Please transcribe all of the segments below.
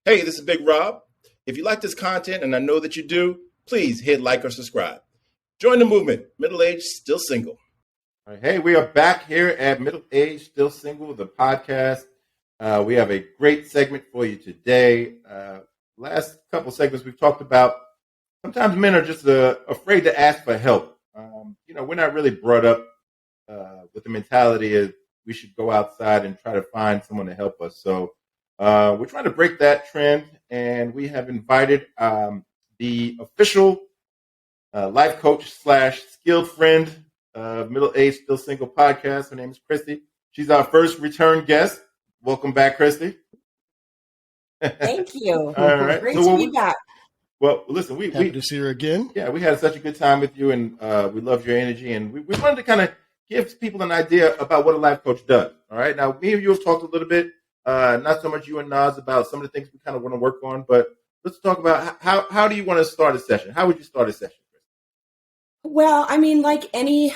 Hey, this is Big Rob. If you like this content, and I know that you do, please hit like or subscribe. Join the movement, Middle Age Still Single. All right, hey, we are back here at Middle Age Still Single, the podcast. We have a great segment for you today. Last couple segments we've talked about sometimes men are just afraid to ask for help. We're not really brought up with the mentality of we should go outside and try to find someone to help us. So we're trying to break that trend, and we have invited the official life coach / skilled friend of Middle Age Still Single podcast. Her name is Kristi. She's our first return guest. Welcome back, Kristi. Thank you. All right. Great to be back. Well, listen, we happy to see her again. Yeah, we had such a good time with you, and we loved your energy, and we wanted to kind of give people an idea about what a life coach does. All right. Now, me and you have talked a little bit, not so much you and Nas, about some of the things we kind of want to work on, but let's talk about how do you want to start a session? How would you start a session? Well, I mean, like any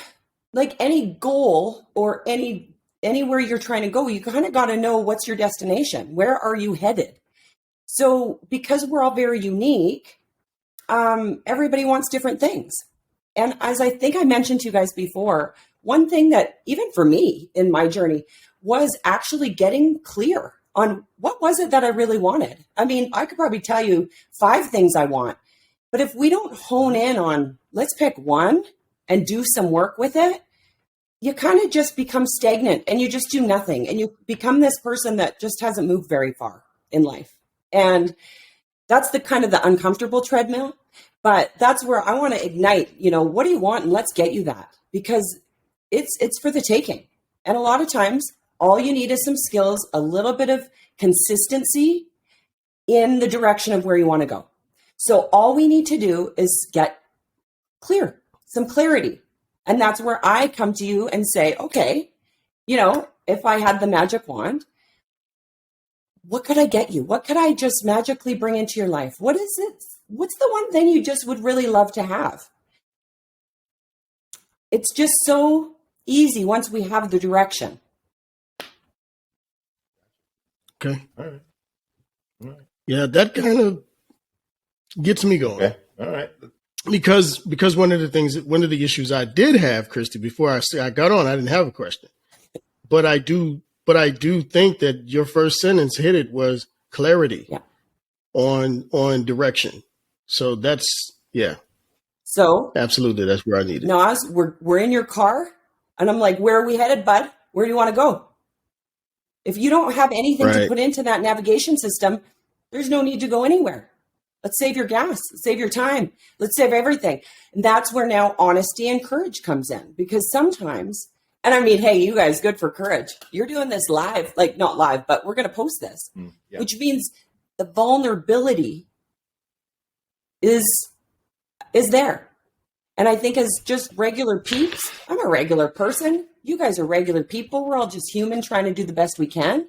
goal or anywhere you're trying to go, you kind of got to know what's your destination. Where are you headed? So because we're all very unique, everybody wants different things. And as I think I mentioned to you guys before, one thing that even for me in my journey was actually getting clear on what was it that I really wanted. I mean, I could probably tell you 5 things I want, but if we don't hone in on, let's pick one and do some work with it, you kind of just become stagnant and you just do nothing. And you become this person that just hasn't moved very far in life. And that's the kind of the uncomfortable treadmill. But that's where I want to ignite, what do you want? And let's get you that, because it's for the taking. And a lot of times, all you need is some skills, a little bit of consistency in the direction of where you want to go. So all we need to do is get clear, some clarity. And that's where I come to you and say, okay, if I had the magic wand, what could I get you? What could I just magically bring into your life? What is it? What's the one thing you just would really love to have? It's just so easy once we have the direction. Okay. All right. Yeah, that kind of gets me going. Okay. All right. Because one of the issues I did have, Kristi, before I got on, I didn't have a question, but I do think that your first sentence hit it was clarity on direction. So So absolutely, that's where I need it. Nas, we're in your car, and I'm like, where are we headed, bud? Where do you want to go? If you don't have anything to put into that navigation system, there's no need to go anywhere. Let's save your gas, save your time. Let's save everything. And that's where now honesty and courage comes in, because sometimes, and I mean, hey, you guys, good for courage. You're doing this live, like not live, but we're going to post this, which means the vulnerability is there. And I think as just regular peeps, I'm a regular person. You guys are regular people. We're all just human trying to do the best we can.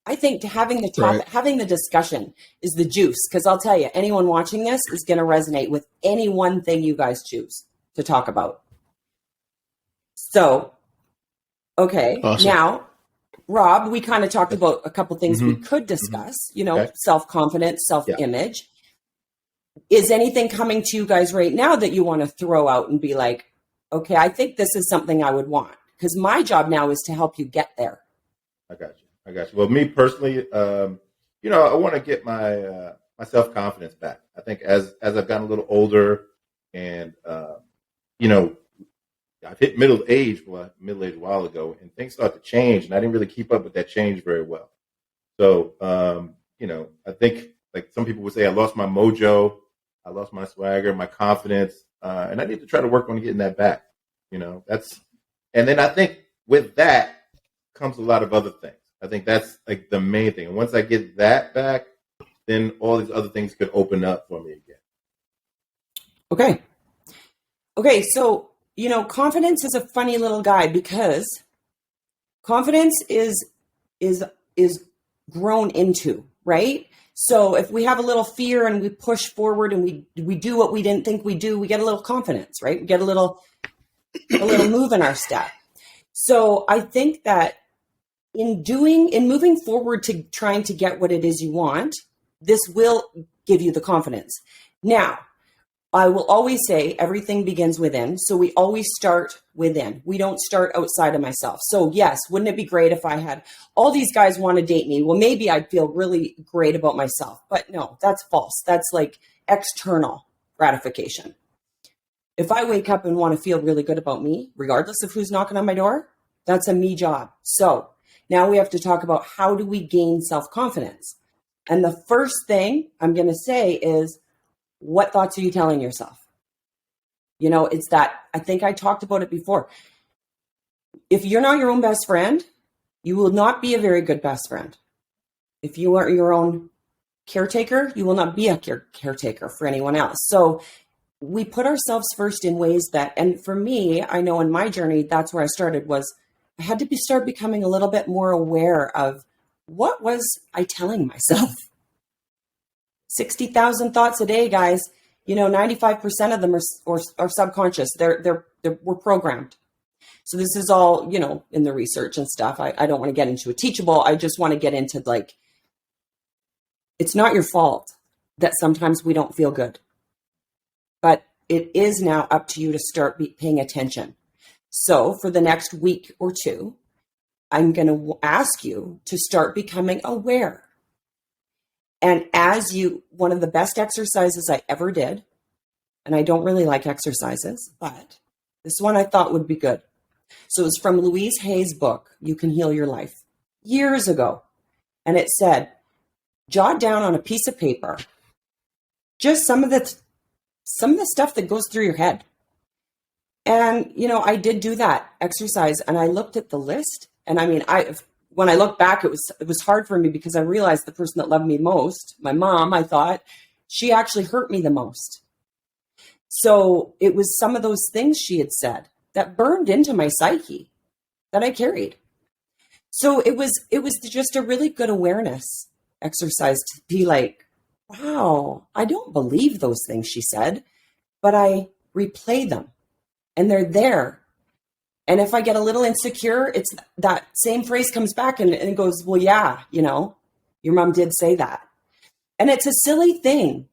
I think having the topic, having the discussion is the juice. Because I'll tell you, anyone watching this is going to resonate with any one thing you guys choose to talk about. So, okay. Awesome. Now, Rob, we kind of talked about a couple things we could discuss, self-confidence, self-image. Is anything coming to you guys right now that you want to throw out and be like, okay, I think this is something I would want? Because my job now is to help you get there. I got you. Well, me personally, I want to get my self-confidence back. I think as I've gotten a little older and, I've hit middle age a while ago, and things start to change, and I didn't really keep up with that change very well. So, I think like some people would say I lost my mojo, I lost my swagger, my confidence, and I need to try to work on getting that back. And then I think with that comes a lot of other things. I think that's like the main thing. And once I get that back, then all these other things could open up for me again. Okay. So, confidence is a funny little guy, because confidence is grown into, right? So if we have a little fear and we push forward and we do what we didn't think we do, we get a little confidence, right? We get a little move in our step. So I think that in moving forward to trying to get what it is you want, this will give you the confidence. Now, I will always say everything begins within. So we always start within. We don't start outside of myself. So yes, wouldn't it be great if I had all these guys want to date me? Well, maybe I'd feel really great about myself. But no, that's false. That's like external gratification. If I wake up and want to feel really good about me, regardless of who's knocking on my door, that's a me job. So now we have to talk about how do we gain self-confidence? And the first thing I'm going to say is, what thoughts are you telling yourself? You know, it's that, I think I talked about it before. If you're not your own best friend, you will not be a very good best friend. If you aren't your own caretaker, you will not be a caretaker for anyone else. So we put ourselves first in ways that, and for me, I know in my journey, that's where I started, was I had to start becoming a little bit more aware of what was I telling myself. 60,000 thoughts a day, guys. You know, 95% of them are subconscious. We're programmed. So this is all, you know, in the research and stuff. I don't want to get into a teachable. I just want to get into, like, it's not your fault that sometimes we don't feel good. But it is now up to you to start paying attention. So for the next week or two, I'm going to ask you to start becoming aware. And one of the best exercises I ever did, and I don't really like exercises, but this one I thought would be good. So it's from Louise Hay's book, You Can Heal Your Life, years ago. And it said, jot down on a piece of paper just some of the stuff that goes through your head. And, you know, I did do that exercise, and I looked at the list. And I mean, when I look back, it was hard for me because I realized the person that loved me most, my mom, I thought, she actually hurt me the most. So it was some of those things she had said that burned into my psyche that I carried. So it was just a really good awareness exercise to be like, wow, I don't believe those things she said, but I replay them and they're there. And if I get a little insecure, it's that same phrase comes back and it goes, well, yeah, you know, your mom did say that. And it's a silly thing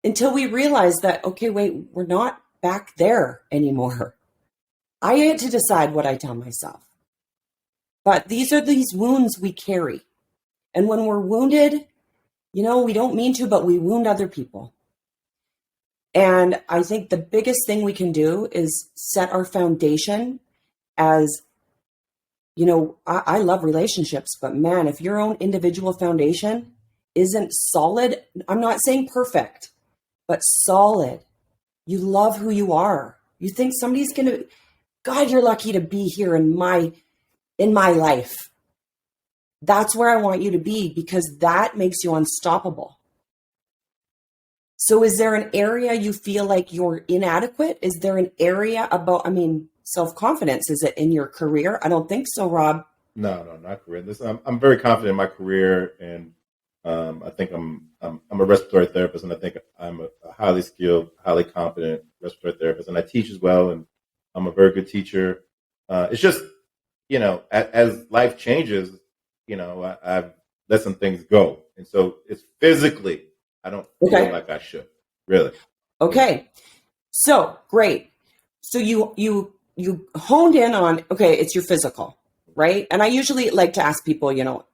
until we realize that, okay, wait, we're not back there anymore. I had to decide what I tell myself. But these are these wounds we carry. And when we're wounded, you know, we don't mean to, but we wound other people. And I think the biggest thing we can do is set our foundation as, you know, I love relationships, but man, if your own individual foundation isn't solid, I'm not saying perfect, but solid. You love who you are. You think somebody's going to, God, you're lucky to be here in my life. That's where I want you to be, because that makes you unstoppable. So is there an area you feel like you're inadequate? Is there an area about, self-confidence? Is it in your career? I don't think so, Rob. No, not career. Listen, I'm very confident in my career, and I think I'm a respiratory therapist, and I think I'm a highly skilled, highly competent respiratory therapist, and I teach as well, and I'm a very good teacher. It's just, you know, as life changes, you know, I've let some things go, and so it's physically, I don't feel like I should, really. Okay, so great. So you honed in on, okay, it's your physical, right? And I usually like to ask people, you know,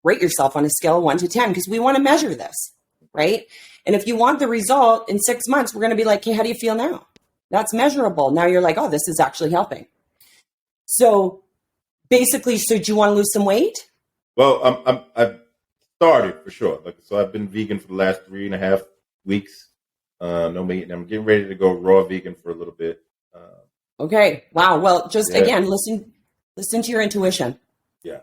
rate yourself on a scale of 1 to 10, because we want to measure this, right? And if you want the result in 6 months, we're going to be like, hey, how do you feel now? That's measurable. Now you're like, oh, this is actually helping. So basically, so do you want to lose some weight? Well, I've started for sure. So I've been vegan for the last 3.5 weeks. No meat, and I'm getting ready to go raw vegan for a little bit. Okay. Wow. Well, again, listen to your intuition. Yeah.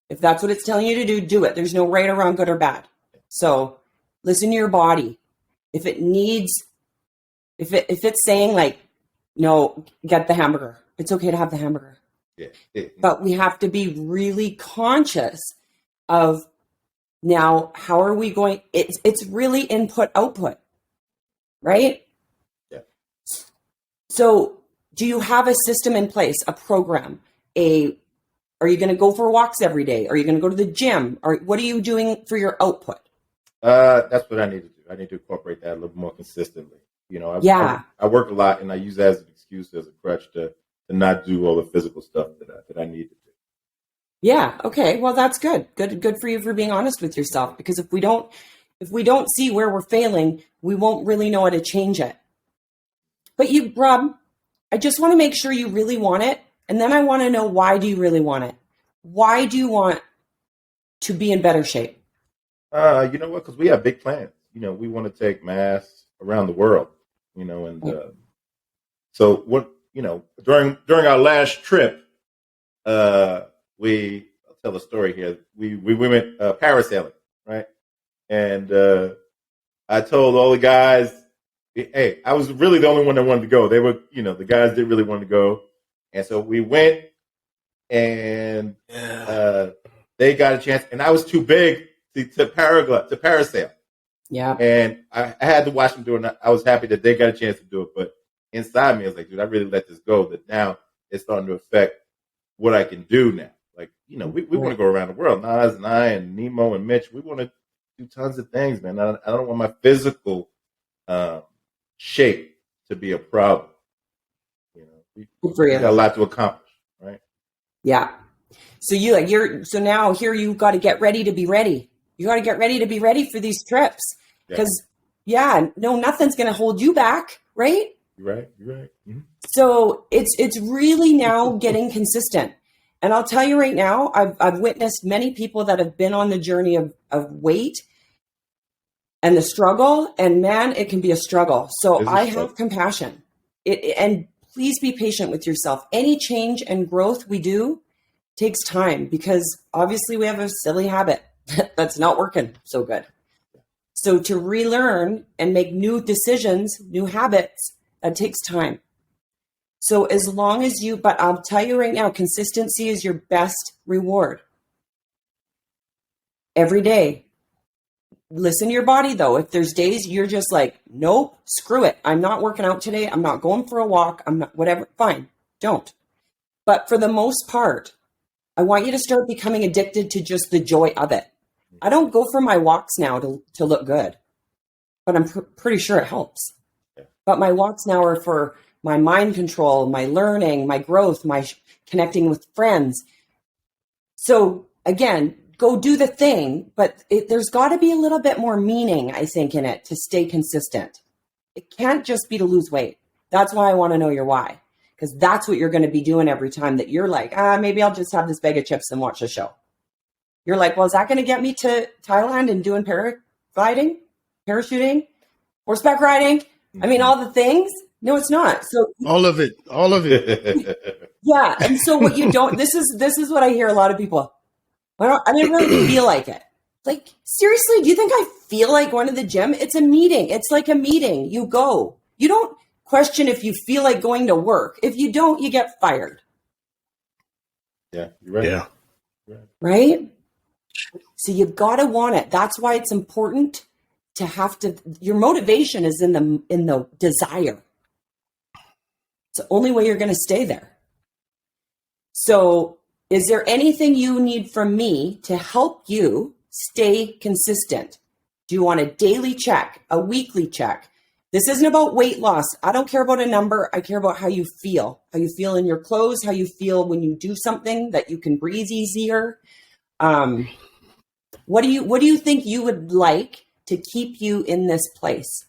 If that's what it's telling you to do, do it. There's no right or wrong, good or bad. So listen to your body. If it needs, if it's saying like, no, get the hamburger. It's okay to have the hamburger. Yeah. But we have to be really conscious of now, how are we going? It's really input, output, right? Yeah. So do you have a system in place, a program, are you going to go for walks every day? Are you going to go to the gym? Or what are you doing for your output? That's what I need to do. I need to incorporate that a little more consistently. I work a lot, and I use that as an excuse, as a crutch to not do all the physical stuff that I need to do. Yeah. Okay. Well, that's good. Good for you for being honest with yourself, because if we don't see where we're failing, we won't really know how to change it. But Rob, I just want to make sure you really want it. And then I want to know, why do you really want it? Why do you want to be in better shape? You know what? Because we have big plans. We want to take mass around the world, so what, during our last trip, I'll tell a story here. We went parasailing, right? And I told all the guys, hey, I was really the only one that wanted to go. They were, the guys didn't really want to go. And so we went, and they got a chance, and I was too big to parasail. Yeah. And I had to watch them do it. And I was happy that they got a chance to do it. But inside me, I was like, dude, I really let this go. That now it's starting to affect what I can do now. Like, we want to go around the world. Nas and I and Nemo and Mitch, we want to do tons of things, man. I don't want my physical shape to be a problem. We got a lot to accomplish, right? Yeah. So so now here you got to get ready to be ready. You got to get ready to be ready for these trips, because nothing's going to hold you back, right? You're right. Mm-hmm. So it's really now getting consistent. And I'll tell you right now, I've witnessed many people that have been on the journey of weight and the struggle, and man, it can be a struggle. So I have compassion. And please be patient with yourself. Any change and growth we do takes time, because obviously we have a silly habit that's not working so good. So to relearn and make new decisions, new habits, that takes time. So as long as but I'll tell you right now, consistency is your best reward. Every day. Listen to your body though. If there's days you're just like, nope, screw it. I'm not working out today. I'm not going for a walk. I'm not, whatever. Fine. Don't. But for the most part, I want you to start becoming addicted to just the joy of it. I don't go for my walks now to look good, but I'm pretty sure it helps. Yeah. But my walks now are for my mind control, my learning, my growth, my connecting with friends. So again, go do the thing, but there's got to be a little bit more meaning, I think, in it to stay consistent. It can't just be to lose weight. That's why I want to know your why, because that's what you're going to be doing every time that you're like, maybe I'll just have this bag of chips and watch the show. You're like, well, is that going to get me to Thailand and doing paragliding, parachuting, horseback riding? I mean, all the things. No, it's not. So all of it. Yeah. And so what you don't, this is what I hear a lot of people. I didn't really feel like it. Like, seriously, do you think I feel like going to the gym? It's a meeting. It's like a meeting. You go. You don't question if you feel like going to work. If you don't, you get fired. Yeah, you're right. Yeah. Right? So you've got to want it. That's why it's important to have to, your motivation is in the desire. It's the only way you're going to stay there. So is there anything you need from me to help you stay consistent? Do you want a daily check, a weekly check? This isn't about weight loss. I don't care about a number. I care about how you feel in your clothes, how you feel when you do something, that you can breathe easier. What do you think you would like to keep you in this place?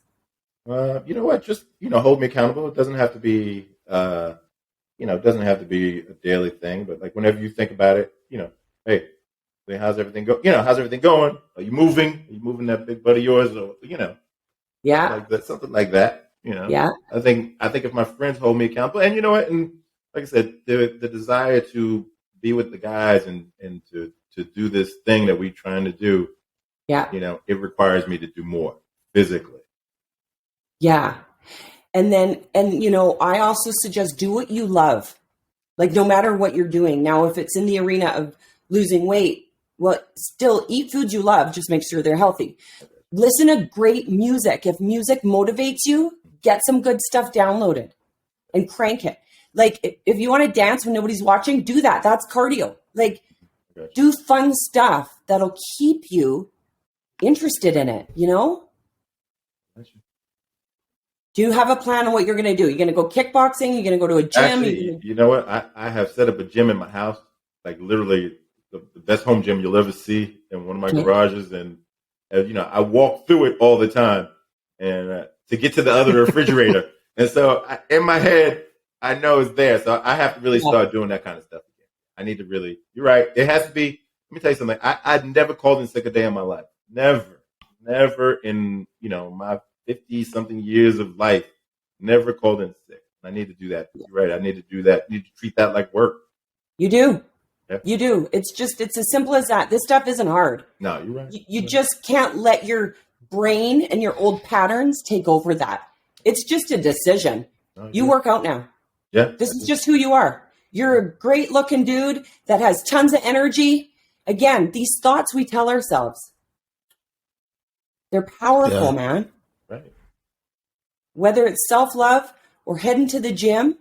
You know what? Just, hold me accountable. It doesn't have to be, it doesn't have to be a daily thing, but like whenever you think about it, hey, how's everything go? How's everything going? Are you moving? Are you moving that big butt of yours? Or, yeah, like that, something like that. Yeah. I think if my friends hold me accountable, and you know what, and like I said, the desire to be with the guys and to do this thing that we're trying to do, yeah, it requires me to do more physically. Yeah. And I also suggest do what you love. Like, no matter what you're doing. Now, if it's in the arena of losing weight, well, still eat foods you love. Just make sure they're healthy. Listen to great music. If music motivates you, get some good stuff downloaded and crank it. Like, if you want to dance when nobody's watching, do that. That's cardio. Like, do fun stuff that'll keep you interested in it, you know? Do you have a plan on what you're going to do? You're going to go kickboxing? You're going to go to a gym? Actually, you know what? I have set up a gym in my house, like literally the best home gym you'll ever see in one of my garages. And, you know, I walk through it all the time and to get to the other refrigerator. And so in my head, I know it's there. So I have to really start doing that kind of stuff again. I need to really, you're right. It has to be, let me tell you something. I'd never called in sick a day in my life. Never in, you know, my 50-something years of life, never called in sick. I need to do that. You're right. I need to do that. I need to treat that like work. You do. Yeah. You do. It's as simple as that. This stuff isn't hard. No, you're right. You just can't let your brain and your old patterns take over that. It's just a decision. No, you work out now. Yeah. This is just who you are. You're a great looking dude that has tons of energy. Again, these thoughts we tell ourselves, they're powerful, man. Right. Whether it's self-love or heading to the gym,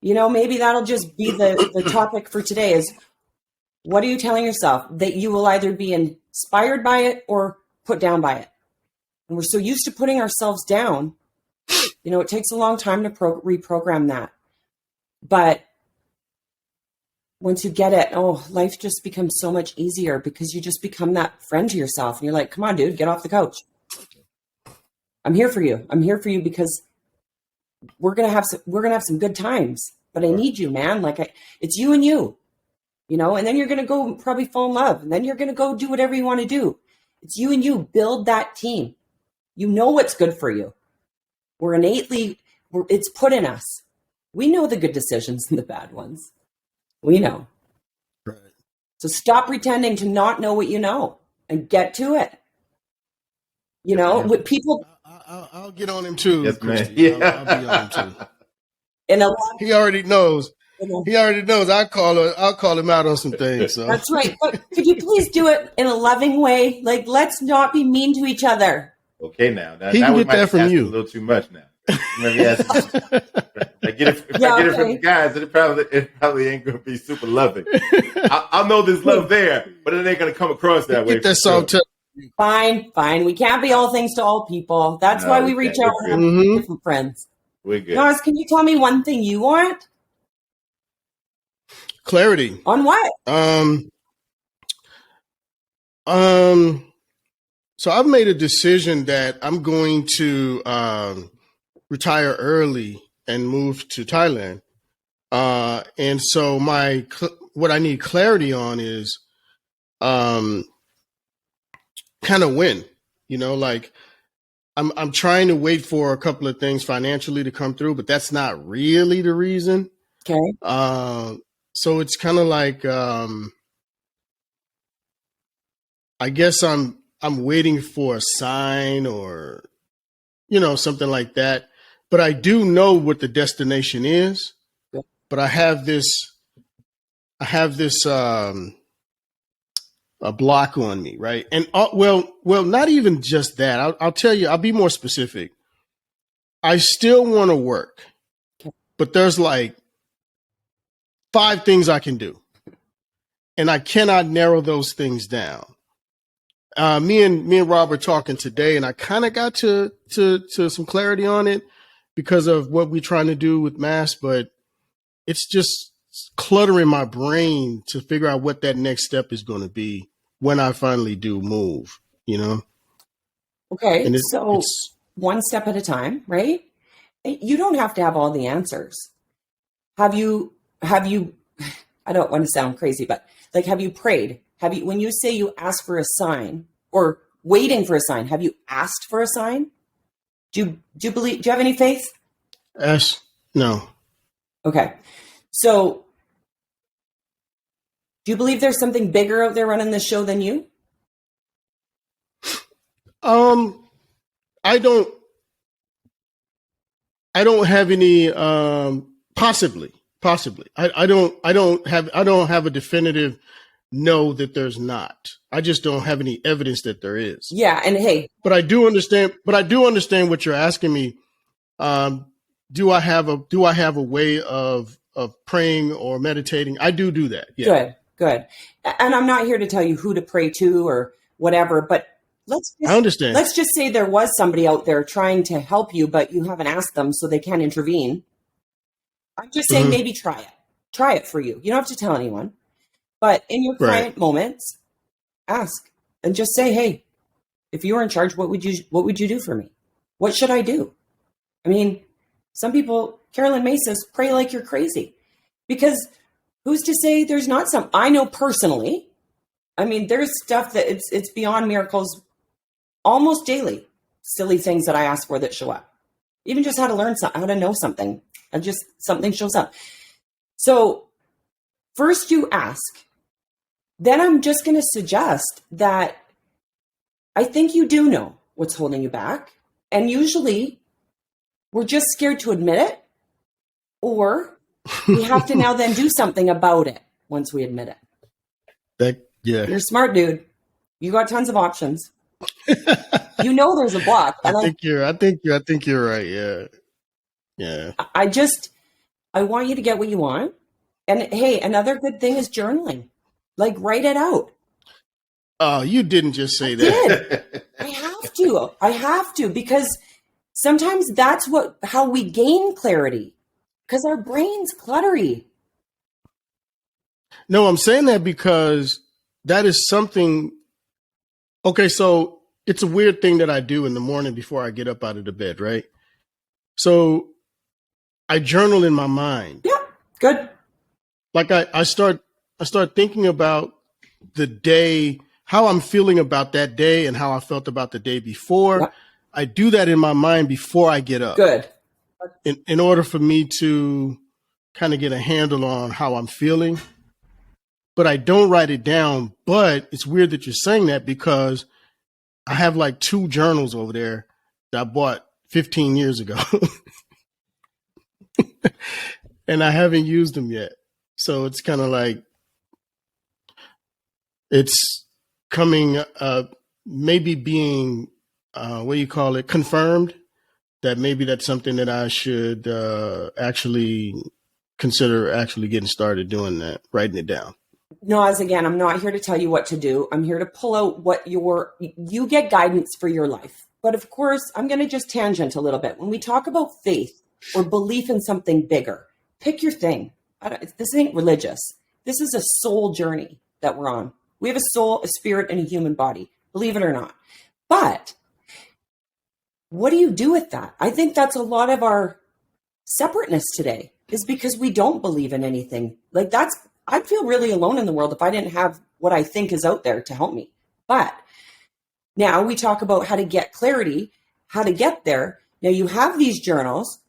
you know, maybe that'll just be the topic for today is, what are you telling yourself? That you will either be inspired by it or put down by it. And we're so used to putting ourselves down, you know, it takes a long time to reprogram that. But once you get it, life just becomes so much easier because you just become that friend to yourself. And you're like, come on, dude, get off the couch. I'm here for you. I'm here for you because we're going to have some good times, but I need you, man. Like it's you and you, you know, and then you're going to go probably fall in love, and then you're going to go do whatever you want to do. It's you and you. Build that team. You know what's good for you. It's put in us. We know the good decisions and the bad ones. We know. Right. So stop pretending to not know what you know and get to it. You know, with people. I'll get on him too. Yes, man. Yeah. I'll be on him too. He already knows. He already knows. I'll call him out on some things. So. That's right. But could you please do it in a loving way? Like, let's not be mean to each other. Okay, now he can get that from you. A little too much now. Maybe if I get it from the guys, it probably ain't gonna be super loving. I'll know there's love there, but it ain't gonna come across that way. Get that song. Fine. We can't be all things to all people. That's why we reach out and have different friends. We're good. Nars, can you tell me one thing you want? Clarity. On what? So I've made a decision that I'm going to retire early and move to Thailand. And so what I need clarity on is kind of when, you know, like I'm trying to wait for a couple of things financially to come through, but that's not really the reason. Okay. So it's kind of like I guess I'm waiting for a sign or, you know, something like that. But I do know what the destination is. Yeah. But I have this a block on me, right? And well, not even just that. I'll tell you. I'll be more specific. I still want to work, but there's like 5 things I can do, and I cannot narrow those things down. Me and Rob were talking today, and I kind of got to some clarity on it because of what we're trying to do with mass, but it's just cluttering my brain to figure out what that next step is going to be when I finally do move, you know? Okay. And so one step at a time, right? You don't have to have all the answers. Have you, I don't want to sound crazy, but like, have you prayed? When you say you ask for a sign or waiting for a sign, have you asked for a sign? Do you believe, do you have any faith? Yes. No. Okay. So do you believe there's something bigger out there running the show than you? I don't have any, possibly. I don't have a definitive no that there's not. I just don't have any evidence that there is. Yeah. And hey, but I do understand what you're asking me. Do I have a way of praying or meditating? I do that. Yeah. Good. And I'm not here to tell you who to pray to or whatever. But I understand. let's just say there was somebody out there trying to help you, but you haven't asked them, so they can't intervene. I'm just saying, maybe try it. Try it for you. You don't have to tell anyone. But in your quiet moments, ask and just say, hey, if you were in charge, what would you do for me? What should I do? I mean, some people, Carolyn May says, pray like you're crazy. Because who's to say there's not some? I know personally, I mean, there's stuff that it's beyond miracles almost daily. Silly things that I ask for that show up. Even just how to learn something, how to know something, and just something shows up. So first you ask. Then I'm just going to suggest that I think you do know what's holding you back. And usually we're just scared to admit it, or we have to now then do something about it once we admit it. You're smart, dude. You got tons of options. You know there's a block. I think you're right. Yeah. Yeah. I want you to get what you want. And hey, another good thing is journaling. Like, write it out. Oh, you didn't just say that. I have to, because sometimes that's how we gain clarity, because our brain's cluttery. No, I'm saying that because that is something. Okay, so it's a weird thing that I do in the morning before I get up out of the bed, right? So I journal in my mind. Yeah, good. Like I start thinking about the day, how I'm feeling about that day and how I felt about the day before. Yep. I do that in my mind before I get up. Good. In order for me to kind of get a handle on how I'm feeling. But I don't write it down. But it's weird that you're saying that, because I have like 2 journals over there that I bought 15 years ago. And I haven't used them yet. So it's kind of like, it's coming, maybe being, confirmed that maybe that's something that I should actually consider actually getting started doing that, writing it down. No, again, I'm not here to tell you what to do. I'm here to pull out what you get guidance for your life. But of course, I'm going to just tangent a little bit. When we talk about faith or belief in something bigger, pick your thing. This ain't religious. This is a soul journey that we're on. We have a soul, a spirit, and a human body, believe it or not. But what do you do with that? I think that's a lot of our separateness today, is because we don't believe in anything. Like, I'd feel really alone in the world if I didn't have what I think is out there to help me. But now we talk about how to get clarity, how to get there. Now you have these journals.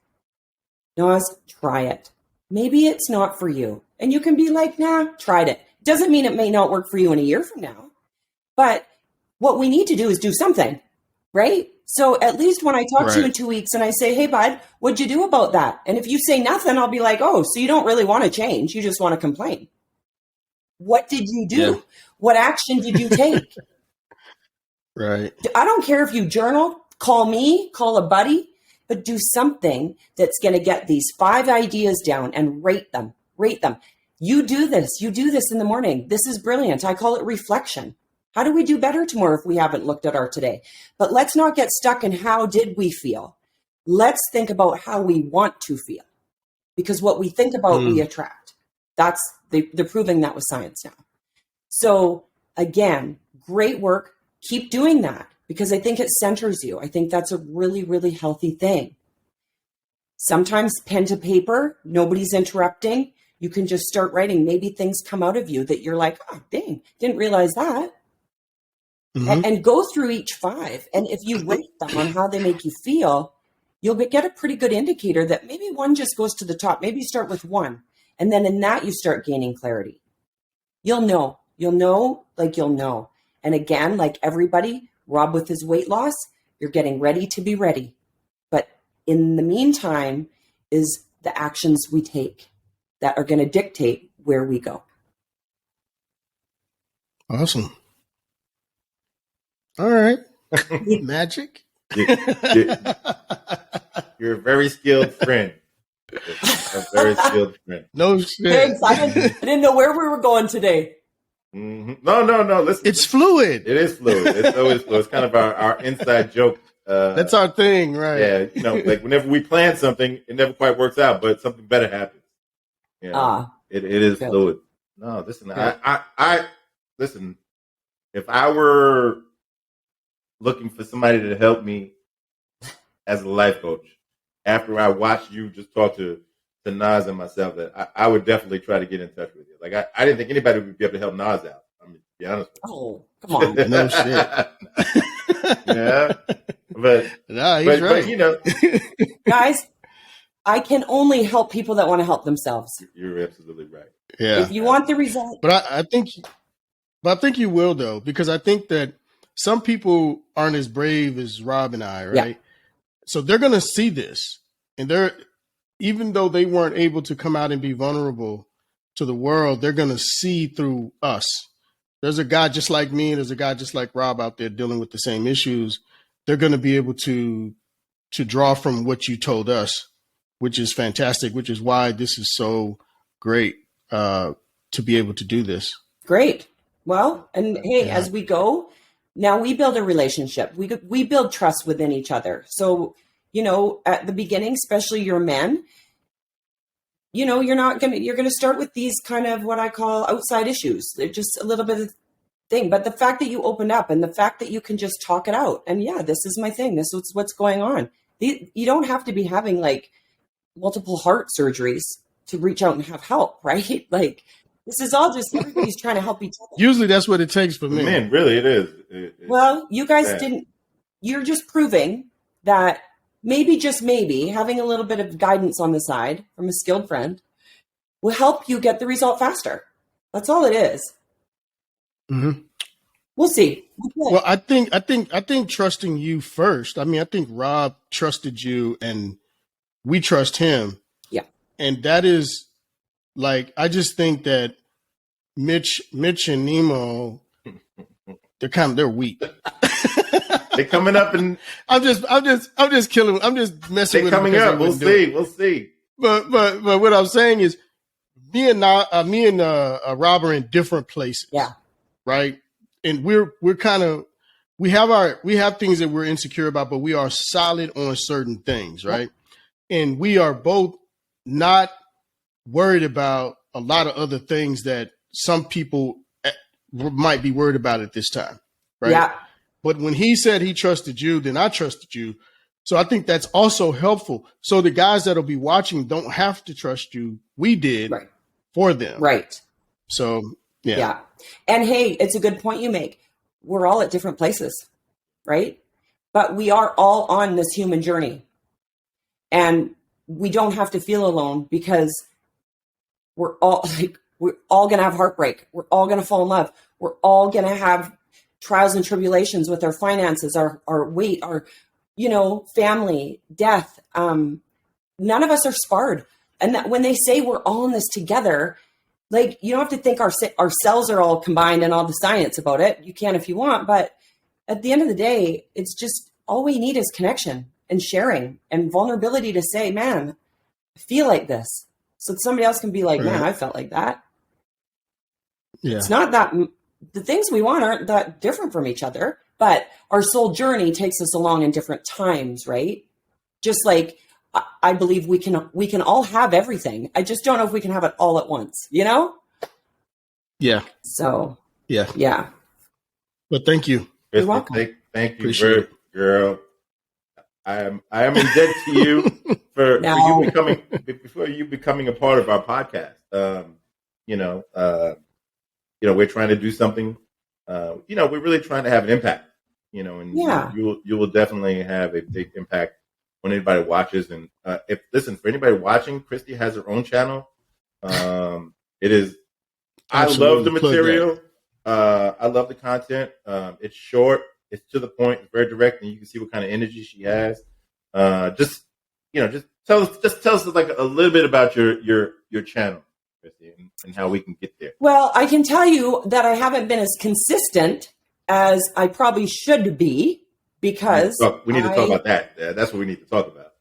Naz, try it. Maybe it's not for you. And you can be like, nah, tried it. Doesn't mean it may not work for you in a year from now. But what we need to do is do something, right? So at least when I talk to you in 2 weeks and I say, hey, bud, what'd you do about that? And if you say nothing, I'll be like, oh, so you don't really want to change. You just want to complain. What did you do? Yeah. What action did you take? Right. I don't care if you journal, call me, call a buddy, but do something that's going to get these 5 ideas down and rate them. You do this in the morning. This is brilliant. I call it reflection. How do we do better tomorrow if we haven't looked at our today? But let's not get stuck in how did we feel. Let's think about how we want to feel, because what we think about, we attract. They're proving that with science now. So again, great work. Keep doing that, because I think it centers you. I think that's a really, really healthy thing. Sometimes pen to paper, nobody's interrupting. You can just start writing. Maybe things come out of you that you're like, oh, dang, didn't realize that. And go through each 5. And if you rate them on how they make you feel, you'll get a pretty good indicator that maybe one just goes to the top. Maybe you start with 1. And then in that, you start gaining clarity. You'll know. And again, like everybody, Rob with his weight loss, you're getting ready to be ready. But in the meantime is the actions we take that are going to dictate where we go. Awesome. All right. Magic. You're a very skilled friend. A very skilled friend. No shit. Thanks. I didn't know where we were going today. No. Listen, It's fluid. It is fluid. It's always fluid. It's kind of our inside joke. That's our thing, right? Yeah, like whenever we plan something, it never quite works out, but something better happens. It is good. fluid. No, listen, I listen. If I were looking for somebody to help me as a life coach, after I watched you just talk to Nas and myself, that I would definitely try to get in touch with you. Like I didn't think anybody would be able to help Nas out. I mean, to be honest with you. Oh, come on. No shit. Yeah. But he's right. Guys, I can only help people that want to help themselves. You're absolutely right. Yeah. If you want the result. But I think you will, though, because I think that some people aren't as brave as Rob and I, right? Yeah. So they're going to see this, and even though they weren't able to come out and be vulnerable to the world, they're going to see through us. There's a guy just like me, and there's a guy just like Rob out there dealing with the same issues. They're going to be able to draw from what you told us, which is fantastic, which is why this is so great to be able to do this. Great. Well, and hey, as we go, now we build a relationship. We build trust within each other. So, at the beginning, especially your men, you're going to start with these kind of what I call outside issues. They're just a little bit of thing. But the fact that you open up and the fact that you can just talk it out and this is my thing. This is what's going on. You don't have to be having like multiple heart surgeries to reach out and have help, right? Like this is all just everybody's trying to help each other. Usually that's what it takes for me. Man, really, it is. Well, you guys you're just proving that just maybe having a little bit of guidance on the side from a skilled friend will help you get the result faster. That's all it is. Mm-hmm. We'll see. Well, I think trusting you first. I mean, I think Rob trusted you and we trust him. Yeah. And that is like, I just think that Mitch and Nemo, they're weak. They're coming up and I'm just killing. I'm just messing with them. They're coming up. We'll see. But what I'm saying is me and Rob are in different places. Yeah. Right. And we have things that we're insecure about, but we are solid on certain things. Right. Yeah. And we are both not worried about a lot of other things that some people might be worried about at this time. Right. Yeah. But when he said he trusted you, then I trusted you. So I think that's also helpful. So the guys that'll be watching don't have to trust you. We did for them. Right. So, yeah. And hey, it's a good point you make. We're all at different places, right? But we are all on this human journey. And we don't have to feel alone because we're all going to have heartbreak. We're all going to fall in love. We're all going to have trials and tribulations with our finances, our weight, our, family, death. None of us are sparred. And that when they say we're all in this together, like, you don't have to think our cells are all combined and all the science about it. You can if you want, but at the end of the day, it's just all we need is connection and sharing and vulnerability to say, man, I feel like this. So that somebody else can be like, man, I felt like that. Yeah. It's not that the things we want aren't that different from each other, but our soul journey takes us along in different times, right? Just like I believe we can all have everything. I just don't know if we can have it all at once, Yeah. So yeah. But thank you. You're welcome. Thank you, girl. I am in debt to you for you becoming a part of our podcast. We're trying to do something. We're really trying to have an impact. And you will definitely have a big impact when anybody watches. And for anybody watching, Kristi has her own channel. It is. I love the material. I love the content. It's short. It's to the point. It's very direct, and you can see what kind of energy she has. Just tell us like a little bit about your channel, Kristi, and how we can get there. Well, I can tell you that I haven't been as consistent as I probably should be because we need to talk about that. That's what we need to talk about.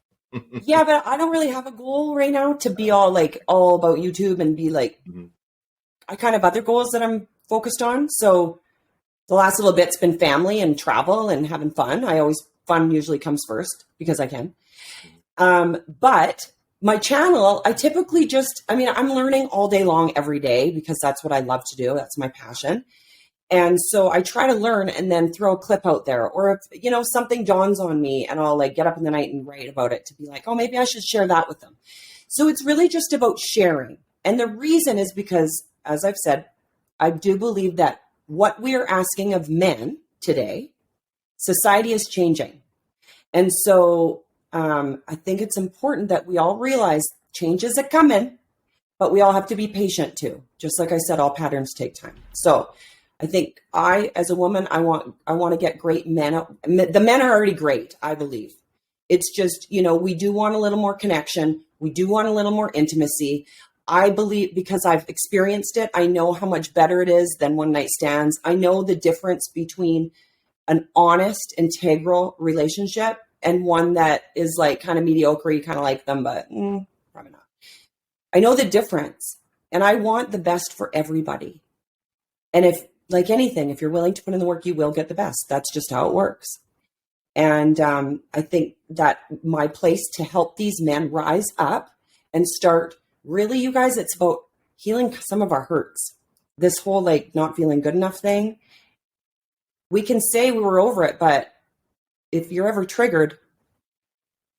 Yeah, but I don't really have a goal right now to be all about YouTube and be like, I kind of have other goals that I'm focused on. So the last little bit's been family and travel and having fun. Fun usually comes first because I can. But my channel, I typically I'm learning all day long every day because that's what I love to do. That's my passion. And so I try to learn and then throw a clip out there, or if, something dawns on me and I'll like get up in the night and write about it to be like, oh, maybe I should share that with them. So it's really just about sharing. And the reason is because, as I've said, I do believe that what we are asking of men today, society is changing. And so I think it's important that we all realize changes are coming, but we all have to be patient too. Just like I said, all patterns take time. So I think as a woman, I want to get great men. The men are already great, I believe. It's just, we do want a little more connection. We do want a little more intimacy. I believe, because I've experienced it, I know how much better it is than one night stands. I know the difference between an honest, integral relationship and one that is like kind of mediocre. You kind of like them, but probably not. I know the difference, and I want the best for everybody. And if, like anything, if you're willing to put in the work, you will get the best. That's just how it works. And I think that my place to help these men rise up and start, really, you guys, it's about healing some of our hurts. This whole like not feeling good enough thing. We can say we were over it, but if you're ever triggered,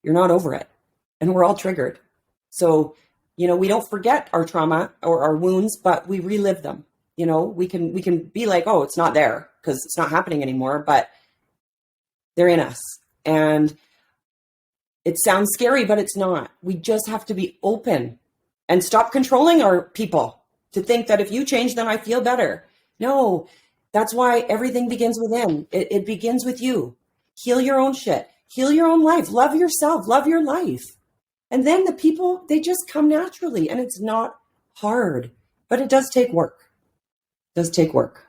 you're not over it. And we're all triggered. So, we don't forget our trauma or our wounds, but we relive them. We can be like, oh, it's not there because it's not happening anymore, but they're in us. And it sounds scary, but it's not. We just have to be open and stop controlling our people to think that if you change, then I feel better. No, that's why everything begins within. It begins with you. Heal your own shit. Heal your own life. Love yourself. Love your life. And then the people, they just come naturally, and it's not hard, but it does take work. Does take work.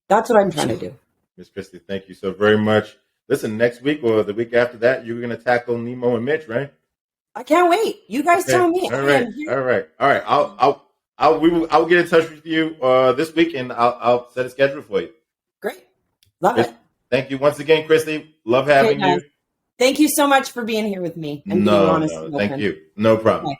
That's what I'm trying to do. Miss Kristi, thank you so very much. Listen, next week or the week after that, you're going to tackle Nemo and Mitch, right? I can't wait. You guys tell me. All right. I'll get in touch with you this week, and I'll set a schedule for you. Great. Love it. Thank you once again, Kristi. Love having you. Thank you so much for being here with me. And being honest. Thank you. No problem. Okay.